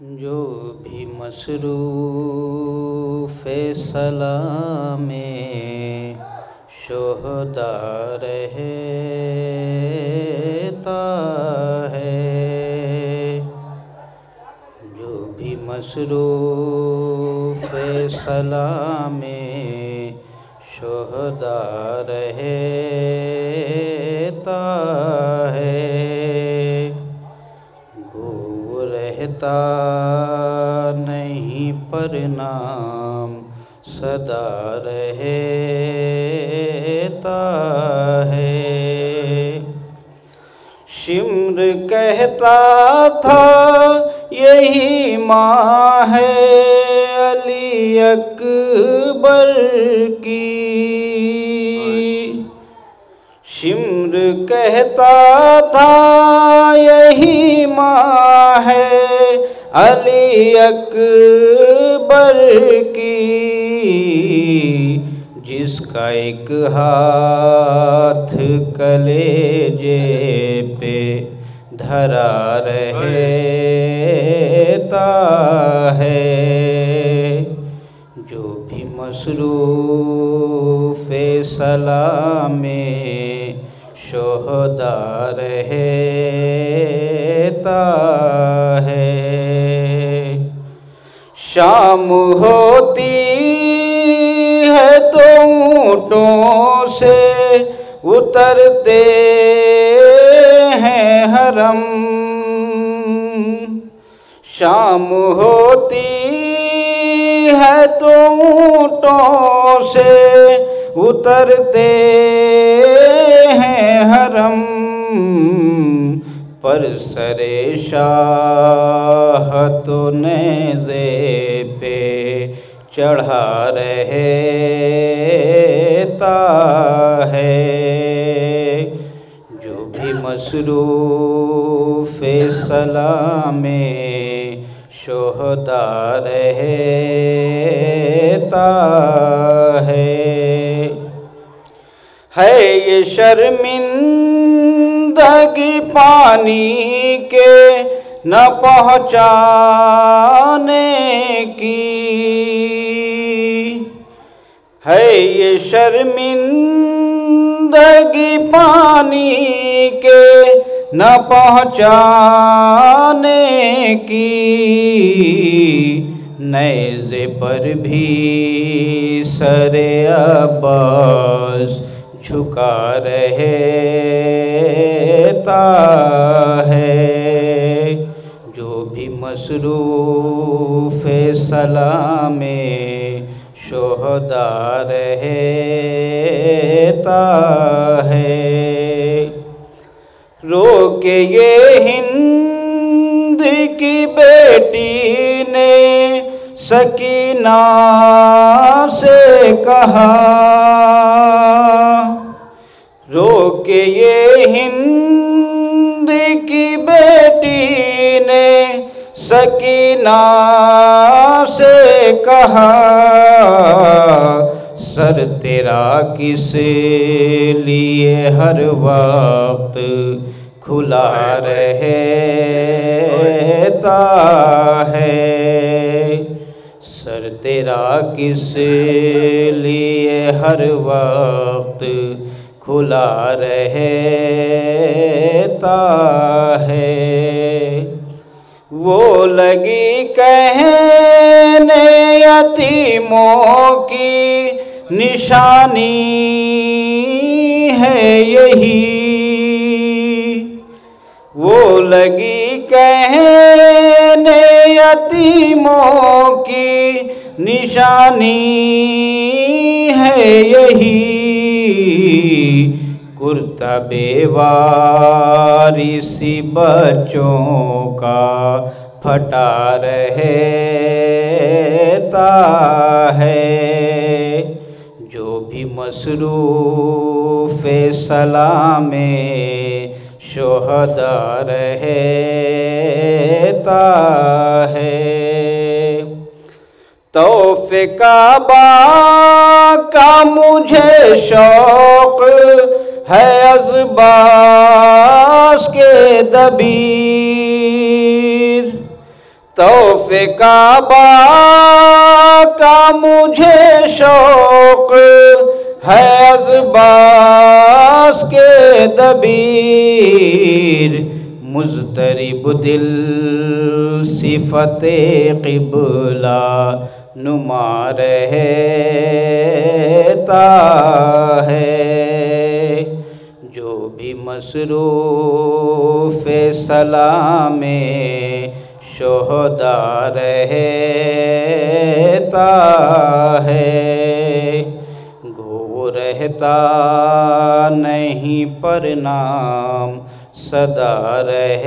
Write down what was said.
जो भी मसरूफ़ सलाम में शोहदा रहता है, जो भी मसरूफ़ सलाम में शोहदा रहता है, गो रहता नहीं पर नाम सदा रहता है। शिम्र कहता था यही माँ है अली अकबर की, शिम्र कहता था यही माँ है अली अकबर की, जिसका एक हाथ कलेजे पे धरा रहता है, जो भी मसरूफ़ सलाम में शोहदा रहता है। शाम होती है तो ऊँटों से उतरते हैं हरम, शाम होती है तो ऊँटों से उतरते हैं हरम, पर सरे शाह तो नेज़े पे चढ़ा रहता है, जो भी मसरूफ़ सलाम में शोहदा रहता है ये शर्मिंदगी पानी के न पहुँचाने की, है ये शर्मिंदगी पानी के न पहुँचाने की, नेज़े पर भी सरे अब्बास झुका रहता है, जो भी मसरूफ़ सलाम में शोहदा रहता है। रोके ये हिंद की बेटी ने सकीना से कहा, रोके ये हिंद की बेटी ने सकीना से कहा, सर तेरा किस लिए हर वक्त खुला रहता है, सर तेरा किस लिए हर वक्त खुला रहता है। वो लगी कहने यतीमों की निशानी है यही, वो लगी कहने यतीमों की निशानी है यही, कुर्ता बेवारिसी बच्चों का फटा रहता है, जो भी मसरूफ़ सलाम में शोहदा रहता है। तोहफ़े काबा का मुझे शौक़ है अज़बास के दबीर, तौफ़े काबा का मुझे शौक़ है, अज़बास के दबीर मुज़तरिब दिल सिफ़ते क़िबला नुमा रहता है। जो भी मसरूफ़ सलामे शोहदा रहता है, गो रहता नहीं पर नाम सदा रहता